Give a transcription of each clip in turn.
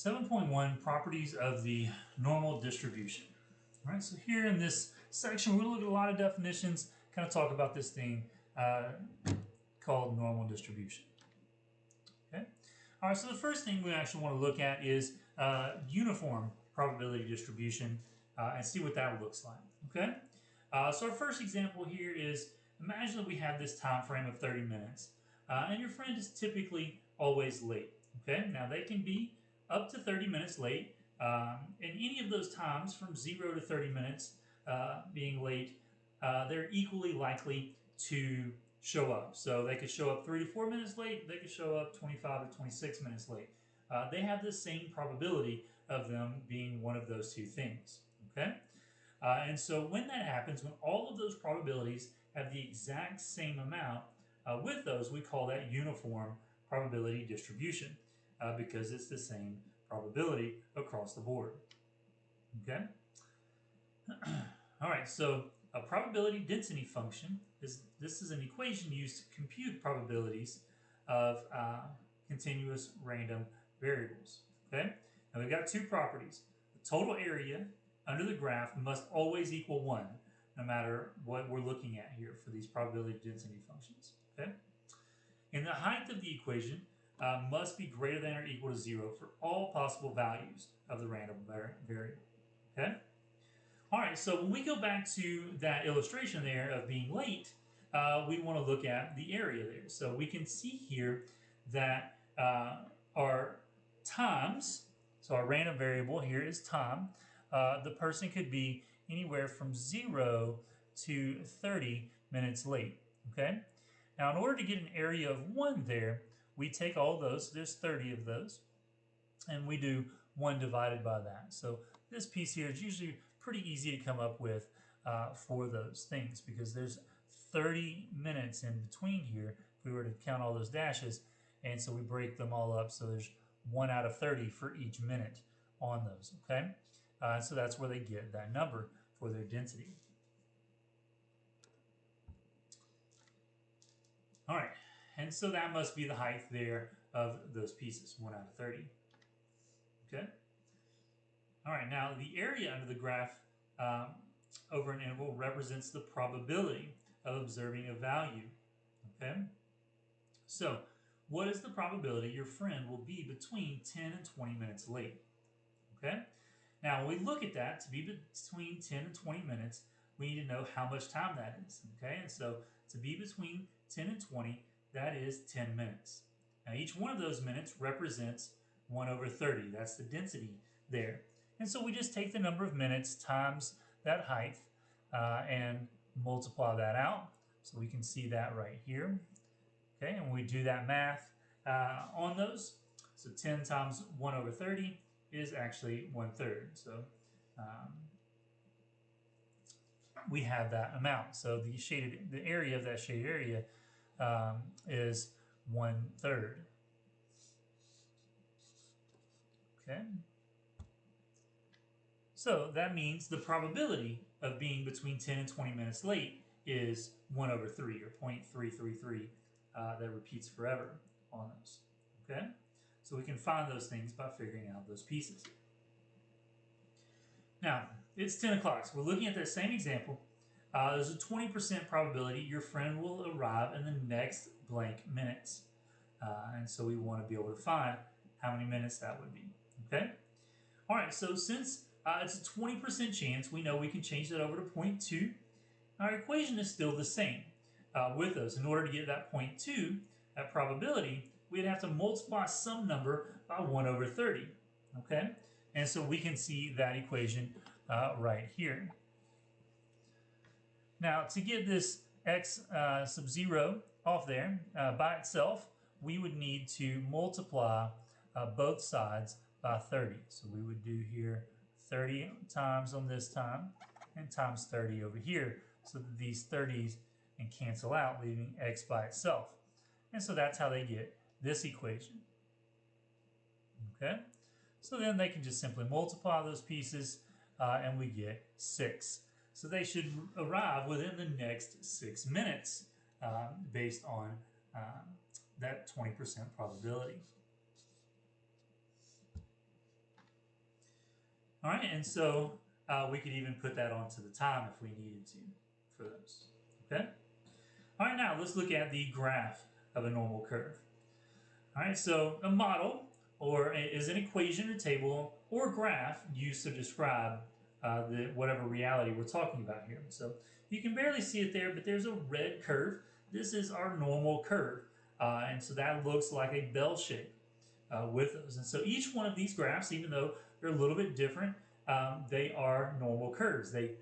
7.1 Properties of the Normal Distribution. All right, so here in this section, we're going to look at a lot of definitions, kind of talk about this thing called normal distribution. Okay. All right, so the first thing we actually want to look at is uniform probability distribution and see what that looks like. Okay. So our first example here is, imagine that we have this time frame of 30 minutes, and your friend is typically always late. Okay. Now they can be up to 30 minutes late, and any of those times from 0 to 30 minutes being late, they're equally likely to show up. So they could show up 3 to 4 minutes late, they could show up 25 to 26 minutes late. They have the same probability of them being one of those two things. Okay? And so when that happens, when all of those probabilities have the exact same amount, with those we call that uniform probability distribution, because it's the same probability across the board. Okay? All right, so a probability density function is an equation used to compute probabilities of continuous random variables. Okay? Now we've got two properties. The total area under the graph must always equal 1, no matter what we're looking at here for these probability density functions. Okay? And the height of the equation must be greater than or equal to 0 for all possible values of the random variable. Okay? All right, so when we go back to that illustration there of being late, we want to look at the area there. So we can see here that our times, so our random variable here is time. The person could be anywhere from 0 to 30 minutes late. Okay? Now, in order to get an area of 1 there, we take all those, so there's 30 of those, and we do 1 divided by that. So this piece here is usually pretty easy to come up with for those things, because there's 30 minutes in between here if we were to count all those dashes, and so we break them all up, so there's 1 out of 30 for each minute on those. Okay, so that's where they get that number for their density. All right, and so that must be the height there of those pieces, 1 out of 30. Okay. All right, now the area under the graph over an interval represents the probability of observing a value. Okay. So, what is the probability your friend will be between 10 and 20 minutes late? Okay. Now, when we look at that, to be between 10 and 20 minutes, we need to know how much time that is. Okay, and so to be between 10 and 20, that is 10 minutes. Now, each one of those minutes represents 1 over 30. That's the density there. And so we just take the number of minutes times that height and multiply that out. So we can see that right here. Okay, and when we do that math on those, so 10 times 1 over 30 is actually 1/3. So we have that amount. So the area of that shaded area is 1/3. Okay. So that means the probability of being between 10 and 20 minutes late is 1 over 3, or 0.333. That repeats forever on those. Okay? So we can find those things by figuring out those pieces. Now, it's 10 o'clock, so we're looking at that same example. There's a 20% probability your friend will arrive in the next blank minutes. And so we want to be able to find how many minutes that would be. Okay? All right, so since it's a 20% chance, we know we can change that over to 0.2. Our equation is still the same with those. In order to get that 0.2, that probability, we'd have to multiply some number by 1 over 30. Okay? And so we can see that equation right here. Now, to get this x sub 0 off there by itself, we would need to multiply both sides by 30. So we would do here 30 times on this time and times 30 over here, so that these 30s and cancel out, leaving x by itself. And so that's how they get this equation. Okay? So then they can just simply multiply those pieces and we get 6. So they should arrive within the next 6 minutes based on that 20% probability. All right, and so we could even put that onto the time if we needed to for those. Okay. All right, now let's look at the graph of a normal curve. All right, so a model is an equation or table or graph used to describe whatever reality we're talking about here. So you can barely see it there, but there's a red curve. This is our normal curve, and so that looks like a bell shape with those. And so each one of these graphs, even though they're a little bit different, they are normal curves. They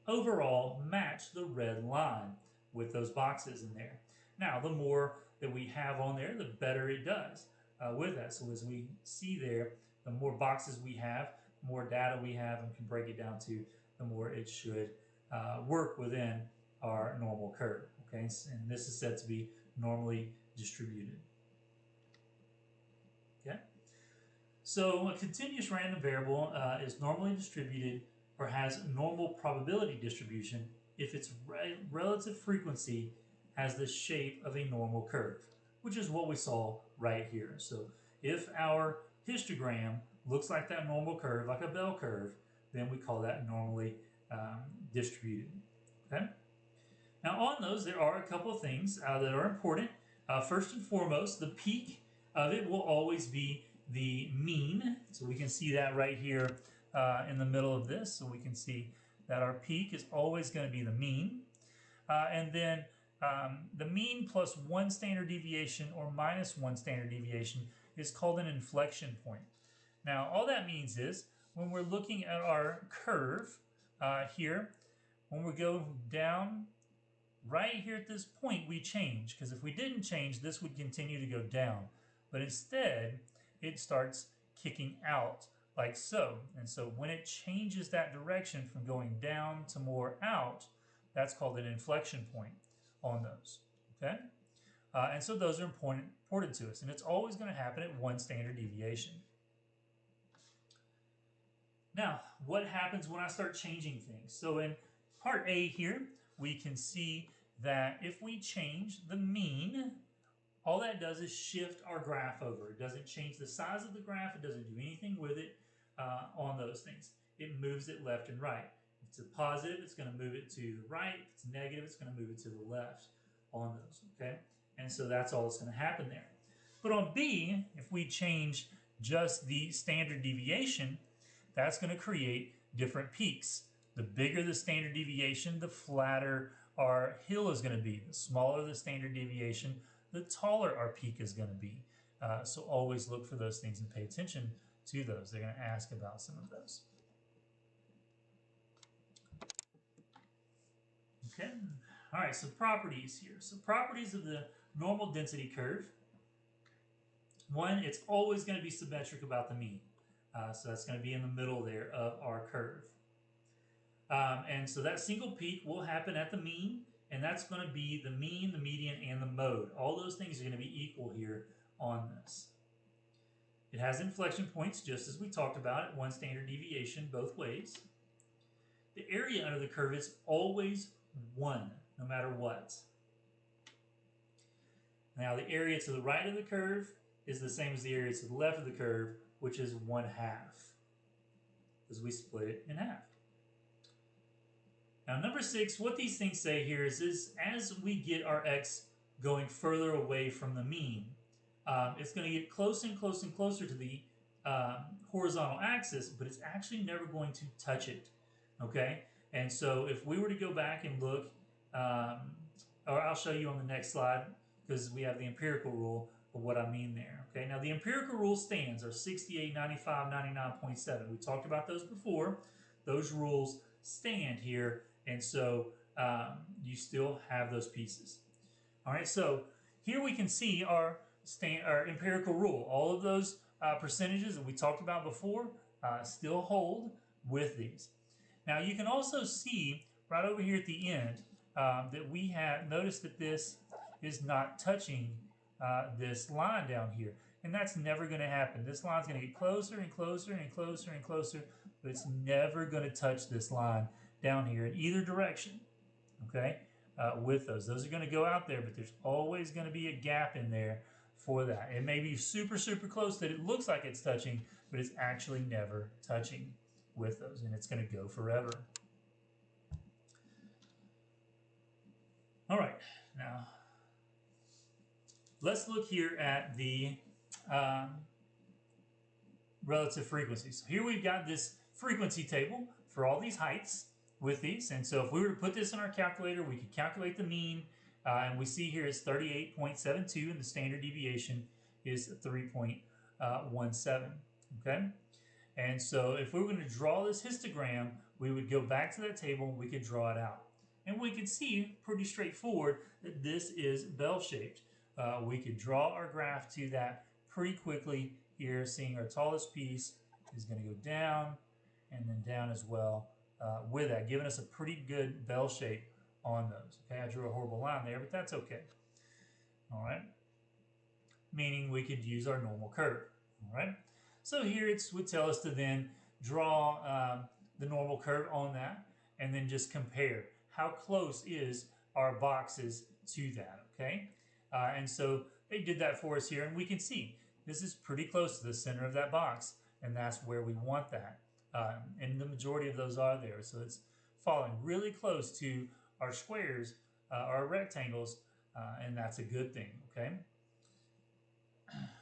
overall match the red line with those boxes in there. Now, the more that we have on there, the better it does with that. So as we see there, the more boxes we have, the more data we have and can break it down to, the more it should work within our normal curve. Okay, and this is said to be normally distributed. Okay, so a continuous random variable is normally distributed or has normal probability distribution if its relative frequency has the shape of a normal curve, which is what we saw right here. So if our histogram looks like that normal curve, like a bell curve, then we call that normally distributed. Okay. Now on those, there are a couple of things that are important. First and foremost, the peak of it will always be the mean. So we can see that right here in the middle of this. So we can see that our peak is always going to be the mean. And then the mean plus one standard deviation or minus one standard deviation is called an inflection point. Now, all that means is when we're looking at our curve here, when we go down right here at this point, we change, because if we didn't change, this would continue to go down. But instead, it starts kicking out like so. And so when it changes that direction from going down to more out, that's called an inflection point on those. Okay? And so those are important to us. And it's always going to happen at one standard deviation. Now, what happens when I start changing things? So in part A here, we can see that if we change the mean, all that does is shift our graph over. It doesn't change the size of the graph. It doesn't do anything with it on those things. It moves it left and right. If it's a positive, it's going to move it to the right. If it's negative, it's going to move it to the left on those, okay? And so that's all that's going to happen there. But on B, if we change just the standard deviation, that's going to create different peaks. The bigger the standard deviation, the flatter our hill is going to be. The smaller the standard deviation, the taller our peak is going to be. So always look for those things and pay attention to those. They're going to ask about some of those. Okay. All right, so properties here. So properties of the normal density curve. One, it's always going to be symmetric about the mean. So that's going to be in the middle there of our curve. And so that single peak will happen at the mean, and that's going to be the mean, the median, and the mode. All those things are going to be equal here on this. It has inflection points, just as we talked about it, one standard deviation both ways. The area under the curve is always 1, no matter what. Now, the area to the right of the curve is the same as the area to the left of the curve, which is 1/2, because we split it in half. Now, number 6, what these things say here is as we get our x going further away from the mean, it's going to get closer and closer and closer to the horizontal axis, but it's actually never going to touch it, okay? And so if we were to go back and look, or I'll show you on the next slide, because we have the empirical rule of what I mean there, okay? Now, the empirical rule stands are 68, 95, 99.7. We talked about those before. Those rules stand here, and so you still have those pieces. All right, so here we can see our empirical rule. All of those percentages that we talked about before still hold with these. Now you can also see right over here at the end that we have noticed that this is not touching this line down here. And that's never going to happen. This line's going to get closer and closer and closer and closer, but it's never going to touch this line down here in either direction, okay, with those. Those are going to go out there, but there's always going to be a gap in there for that. It may be super, super close that it looks like it's touching, but it's actually never touching with those, and it's going to go forever. All right, now let's look here at the relative frequency. So here we've got this frequency table for all these heights with these. And so if we were to put this in our calculator, we could calculate the mean. And we see here it's 38.72 and the standard deviation is 3.17. Okay. And so if we were going to draw this histogram, we would go back to that table and we could draw it out. And we could see pretty straightforward that this is bell-shaped. We could draw our graph to that pretty quickly here, seeing our tallest piece is going to go down and then down as well with that, giving us a pretty good bell shape on those. Okay, I drew a horrible line there, but that's okay. All right, meaning we could use our normal curve. All right, so here it would tell us to then draw the normal curve on that and then just compare how close is our boxes to that. Okay, and so they did that for us here, and we can see this is pretty close to the center of that box, and that's where we want that. And the majority of those are there. So it's falling really close to our squares, our rectangles, and that's a good thing, okay?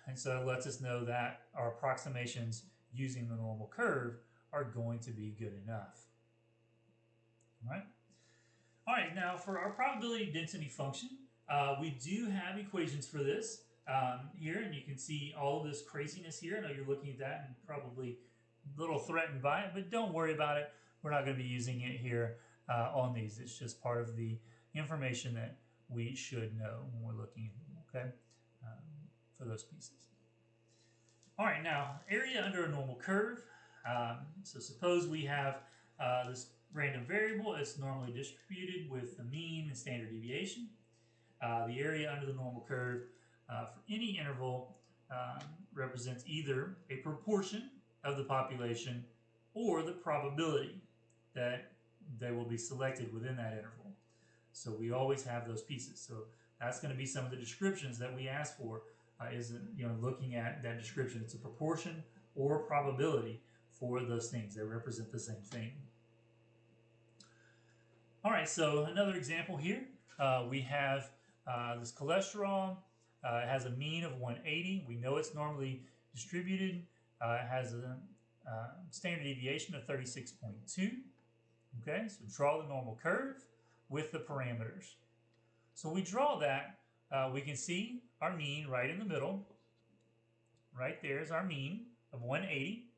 And so it lets us know that our approximations using the normal curve are going to be good enough. All right? All right, now for our probability density function, we do have equations for this here, and you can see all of this craziness here. I know you're looking at that and probably a little threatened by it, but don't worry about it. We're not going to be using it here on these. It's just part of the information that we should know when we're looking at them, okay, for those pieces. All right, now area under a normal curve. So suppose we have this random variable. It's normally distributed with the mean and standard deviation. The area under the normal curve for any interval represents either a proportion of the population or the probability that they will be selected within that interval. So we always have those pieces. So that's going to be some of the descriptions that we ask for. Is looking at that description. It's a proportion or probability for those things. They represent the same thing. All right, so another example here. We have this cholesterol. It has a mean of 180. We know it's normally distributed. It has a standard deviation of 36.2. Okay, so draw the normal curve with the parameters. So we draw that. We can see our mean right in the middle. Right there is our mean of 180.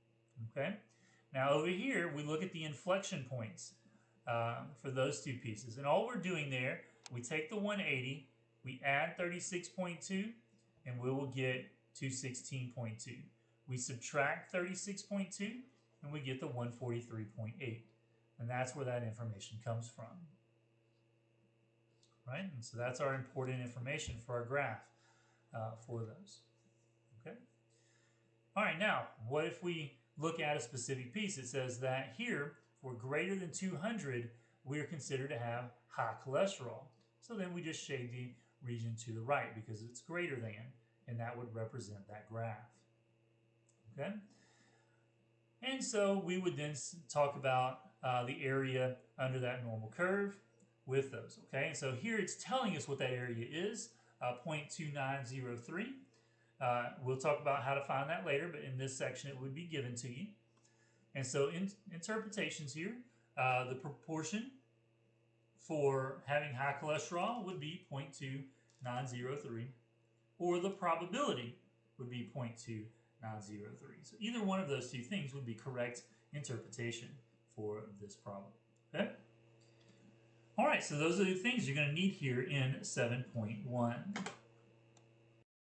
Okay. Now over here, we look at the inflection points for those two pieces. And all we're doing there, we take the 180, we add 36.2, and we will get 216.2. We subtract 36.2, and we get the 143.8. And that's where that information comes from. Right? And so that's our important information for our graph for those. Okay? All right, now, what if we look at a specific piece? It says that here, for greater than 200, we are considered to have high cholesterol. So then we just shade the region to the right because it's greater than, and that would represent that graph. Okay? And so we would then talk about the area under that normal curve with those. Okay? And so here it's telling us what that area is, 0.2903. We'll talk about how to find that later, but in this section it would be given to you. And so in interpretations here, the proportion for having high cholesterol would be 0.2903, or the probability would be 0.2903. So either one of those two things would be correct interpretation for this problem. Okay? All right, so those are the things you're going to need here in 7.1.